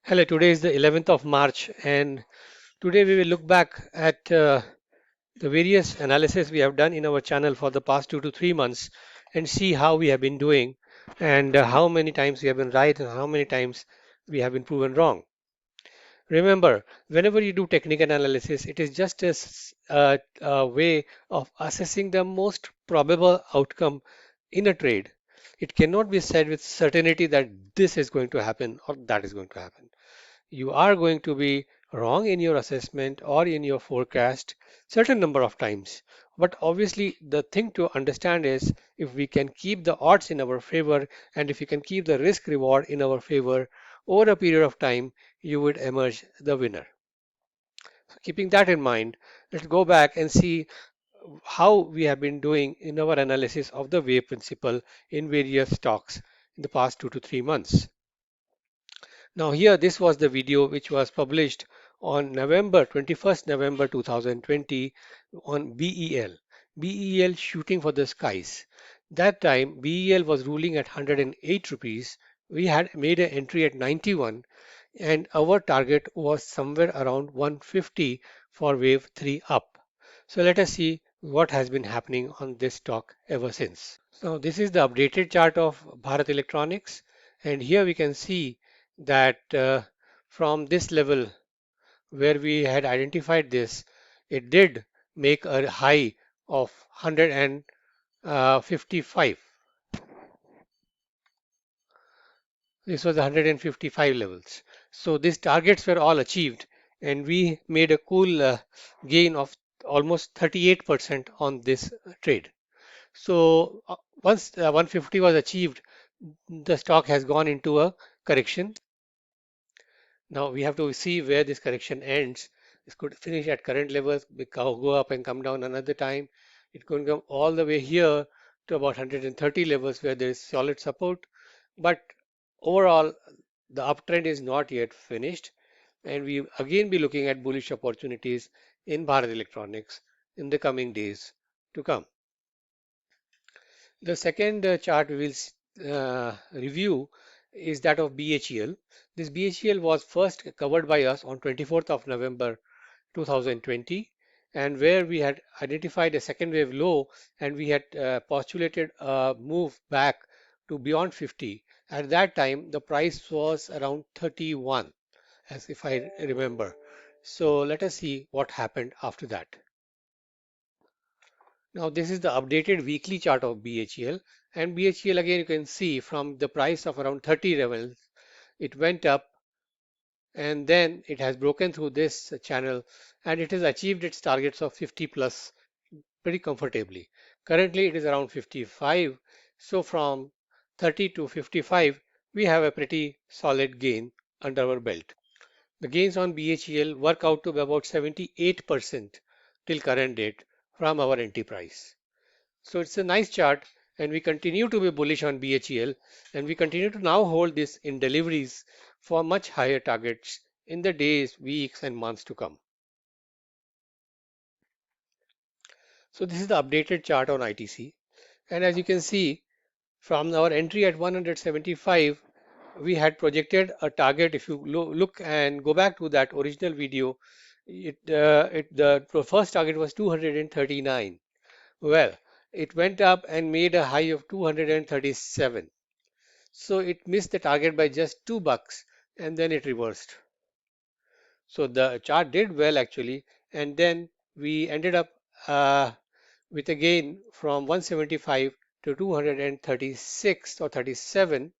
Hello, today is the 11th of March, and today we will look back at the various analysis we have done in our channel for the past 2 to 3 months and see how we have been doing and how many times we have been right and how many times we have been proven wrong. Remember, whenever you do technical analysis, it is just a way of assessing the most probable outcome in a trade. It cannot be said with certainty that this is going to happen or that is going to happen. You are going to be wrong in your assessment or in your forecast certain number of times. But obviously the thing to understand is if we can keep the odds in our favor and if you can keep the risk reward in our favor over a period of time, you would emerge the winner. So keeping that in mind, let's go back and see how we have been doing in our analysis of the wave principle in various stocks in the past 2 to 3 months. Now here this was the video which was published on November 21st November 2020 on BEL. BEL shooting for the skies. That time BEL was ruling at 108 rupees. We had made an entry at 91 and our target was somewhere around 150 for wave 3 up. So let us see what has been happening on this stock ever since. So this is the updated chart of Bharat Electronics, and here we can see that from this level where we had identified this, it did make a high of 155. This was 155 levels. So these targets were all achieved, and we made a cool gain of almost 38% on this trade. So once 150 was achieved, the stock has gone into a correction. Now we have to see where this correction ends. This could finish at current levels, go up and come down another time. It could come all the way here to about 130 levels where there is solid support. But overall, the uptrend is not yet finished. And we again be looking at bullish opportunities in Bharat Electronics in the coming days to come. The second chart we will review is that of BHEL. This BHEL was first covered by us on 24th of November 2020, and where we had identified a second wave low and we had postulated a move back to beyond 50. At that time, the price was around 31, as if I remember. So let us see what happened after that. Now this is the updated weekly chart of BHEL, and BHEL again you can see from the price of around 30 levels it went up and then it has broken through this channel and it has achieved its targets of 50 plus pretty comfortably. Currently it is around 55, so from 30 to 55 we have a pretty solid gain under our belt. The gains on BHEL work out to be about 78% till current date from our entry price. So it's a nice chart and we continue to be bullish on BHEL and we continue to now hold this in deliveries for much higher targets in the days, weeks and months to come. So this is the updated chart on ITC, and as you can see from our entry at 175 we had projected a target. If you look and go back to that original video, the first target was 239. Well, it went up and made a high of 237. So it missed the target by just $2 and then it reversed. So the chart did well actually, and then we ended up with a gain from 175 to 236 or 37,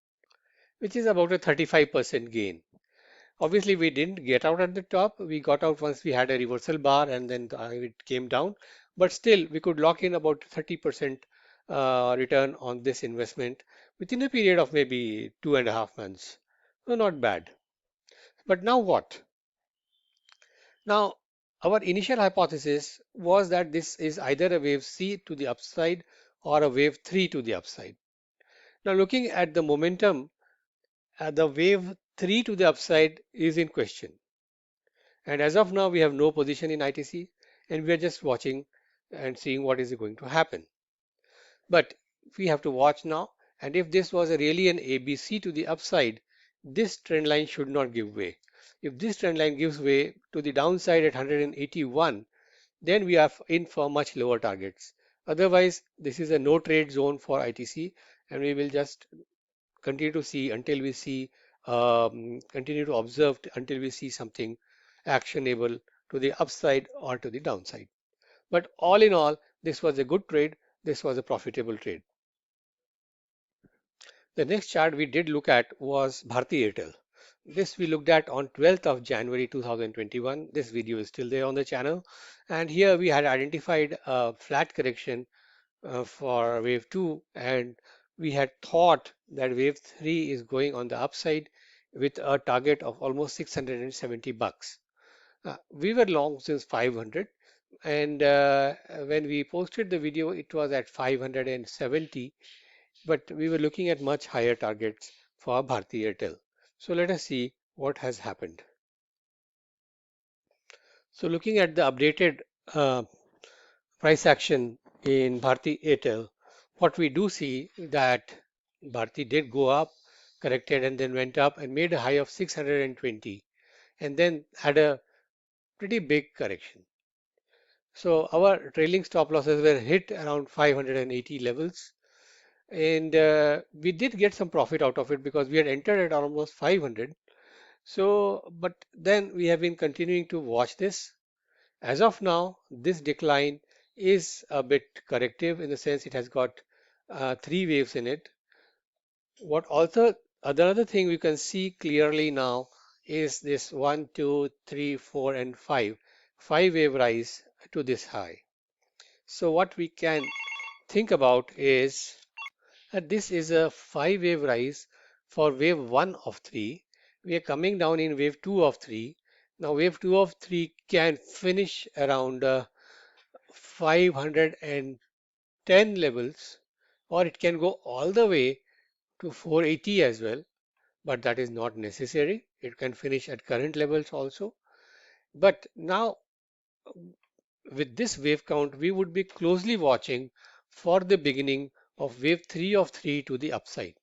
which is about a 35% gain. Obviously, we didn't get out at the top. We got out once we had a reversal bar and then it came down. But still, we could lock in about 30% return on this investment within a period of maybe 2.5 months. So not bad. But now what? Now, our initial hypothesis was that this is either a wave C to the upside or a wave 3 to the upside. Now, looking at the momentum, the wave 3 to the upside is in question. And as of now, we have no position in ITC and we are just watching and seeing what is going to happen. But we have to watch now. And if this was really an ABC to the upside, this trend line should not give way. If this trend line gives way to the downside at 181, then we are in for much lower targets. Otherwise, this is a no trade zone for ITC, and we will just continue to see until we see, continue to observe until we see something actionable to the upside or to the downside. But all in all, this was a good trade. This was a profitable trade. The next chart we did look at was Bharti Airtel. This we looked at on 12th of January 2021. This video is still there on the channel. And here we had identified a flat correction for wave 2, and we had thought that wave 3 is going on the upside with a target of almost 670 bucks. We were long since 500, and when we posted the video it was at 570, but we were looking at much higher targets for Bharti Airtel. So let us see what has happened. So looking at the updated price action in Bharti Airtel, what we do see that Bharti did go up, corrected, and then went up and made a high of 620, and then had a pretty big correction. So our trailing stop losses were hit around 580 levels, and we did get some profit out of it because we had entered at almost 500. So, but then we have been continuing to watch this. As of now, this decline is a bit corrective in the sense it has got three waves in it. What also, another thing we can see clearly now is this 1, 2, 3, 4, and 5 wave rise to this high. So what we can think about is that this is a 5 wave rise for wave 1 of 3. We are coming down in wave 2 of 3. Now wave 2 of 3 can finish around 510 levels, or it can go all the way to 480 as well, but that is not necessary. It can finish at current levels also. But now with this wave count, we would be closely watching for the beginning of wave 3 of 3 to the upside.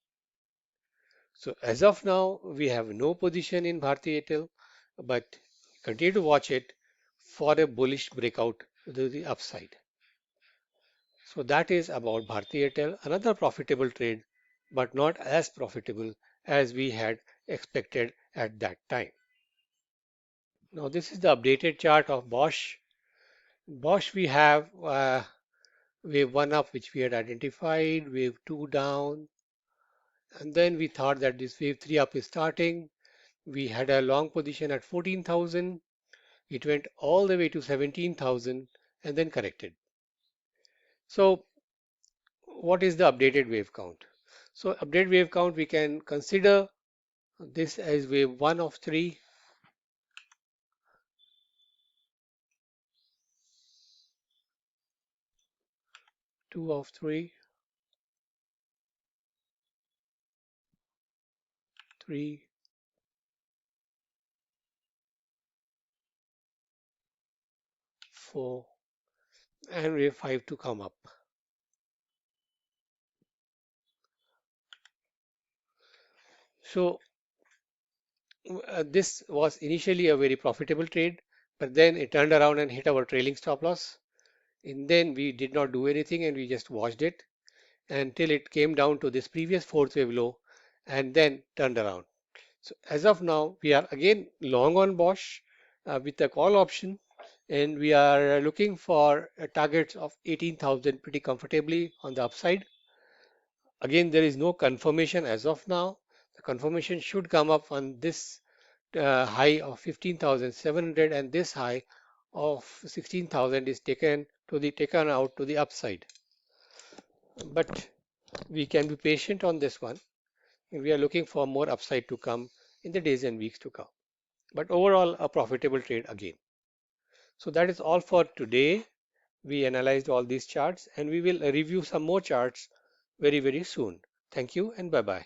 So as of now, we have no position in Bharti Airtel, but continue to watch it for a bullish breakout to the upside. So that is about Bharti Airtel, another profitable trade, but not as profitable as we had expected at that time. Now this is the updated chart of Bosch. Bosch we have wave 1 up, which we had identified, wave 2 down, and then we thought that this wave 3 up is starting. We had a long position at 14,000. It went all the way to 17,000 and then corrected. So what is the updated wave count? So updated wave count, we can consider this as wave 1 of 3. Two of 3, 3, 4, and wave 5 to come up. So this was initially a very profitable trade, but then it turned around and hit our trailing stop loss. And then we did not do anything and we just watched it until it came down to this previous fourth wave low and then turned around. So as of now, we are again long on Bosch with a call option, and we are looking for targets of 18,000 pretty comfortably on the upside. Again, there is no confirmation as of now. The confirmation should come up on this high of 15,700, and this high of 16,000 is taken out to the upside. But we can be patient on this one, and we are looking for more upside to come in the days and weeks to come. But overall, a profitable trade again. So that is all for today. We analyzed all these charts, and we will review some more charts very, very soon. Thank you and bye-bye.